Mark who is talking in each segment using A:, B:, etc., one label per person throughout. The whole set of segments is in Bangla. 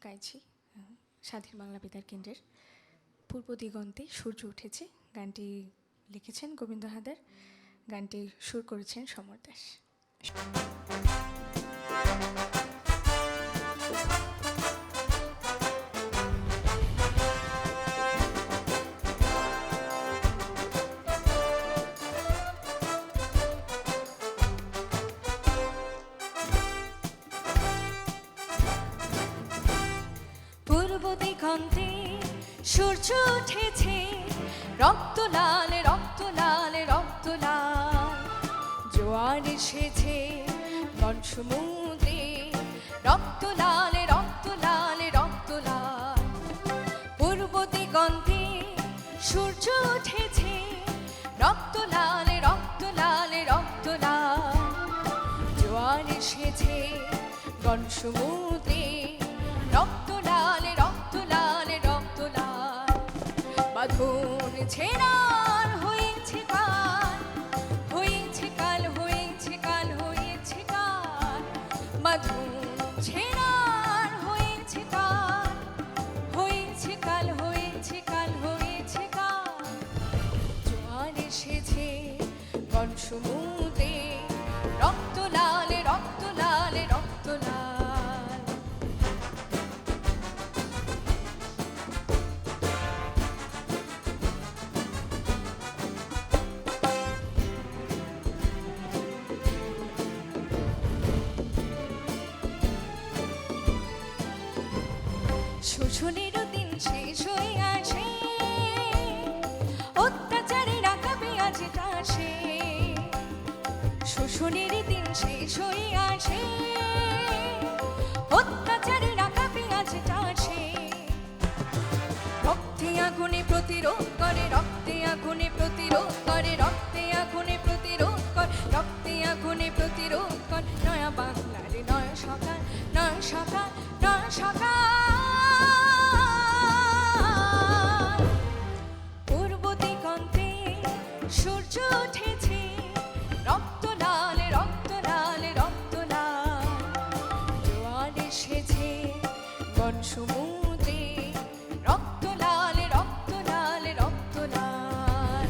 A: গাইছি স্বাধীন বাংলা বেতার কেন্দ্রের পূর্ব দিগন্তে সূর্য উঠেছে। গানটি লিখেছেন গোবিন্দ হাদার, গানটি সুর করেছেন সমর দাস।
B: পূর্ব দিগন্তে সূর্য উঠেছে, রক্ত লাল রক্ত লাল রক্ত লাল। জোয়ার এসেছে বন সমুদ্রে, রক্ত লাল রক্ত লাল রক্ত লাল। পূর্ব দিগন্তে সূর্য উঠেছে, রক্ত লাল রক্ত লাল রক্ত লাল। জোয়ার এসেছে বন সমুদ্রে, রক্ত লাল রক্ত লাল রক্ত লাল। বাঁধন ছেড়ার হয়েছে কাল, হয়েছে কাল হয়েছে কাল হয়েছে কাল। বাঁধন ছেড়ার হয়েছে কাল, হয়েছে কাল হয়েছে কাল হয়েছে কাল। জোয়ার এসেছে বন সমুদ্রে, রক্ত লাল রক্ত লাল রক্ত লাল। শোষণের দিন শেষ হয়ে আসে, অত্যাচারের আকাবে আজ তাসে। শোষণের দিন শেষ হয়ে আসে, অত্যাচারের আকাবে আজ তাসে। রক্তে আগুনে প্রতিরোধ করে, রক্তে আগুনে প্রতিরোধ করে, রক্তে আগুনে প্রতিরোধ করে, রক্তে আগুনে প্রতিরোধ করে। নয়া বাংলার নয়া সকাল, নয়া সকাল, নয়া সকাল। পূর্ব দিগন্তে সূর্য উঠেছে, রক্ত লাল রক্ত লাল রক্ত লাল। জোয়ার এসেছে বন সমুদ্রে, রক্ত লাল রক্ত লাল রক্ত লাল।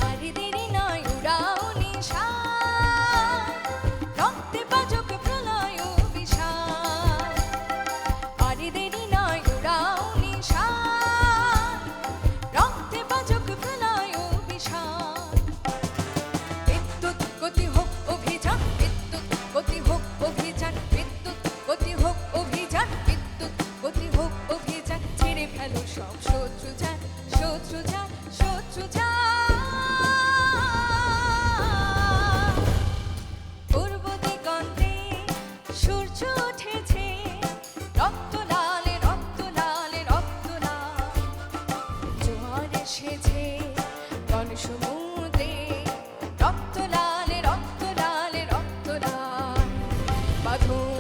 B: আরে দেরি নয় উড়াও নিশান, রক্তে বাজুক প্রলয় বিশাল। আরে দেরি নয় উড়াও নিশান, রক্তে বাজুক প্রলয় বিশাল। বিদ্যুৎ গতি হোক অভিযান, বিদ্যুৎ গতি হোক অভিযান, বিদ্যুৎ গতি হোক অভিযান, বিদ্যুৎ গতি হোক অভিযান। ছেড়ে ফেলো সব শত্রু যান, শত্রু যান, শত্রু যান। পূর্ব দিগন্তে সূর্য উঠেছে, রক্ত লাল রক্ত লাল রক্ত লাল। জোয়ার এসেছে বন সমুদ্রে, রক্ত লাল রক্ত লাল রক্ত লাল। বাঁধন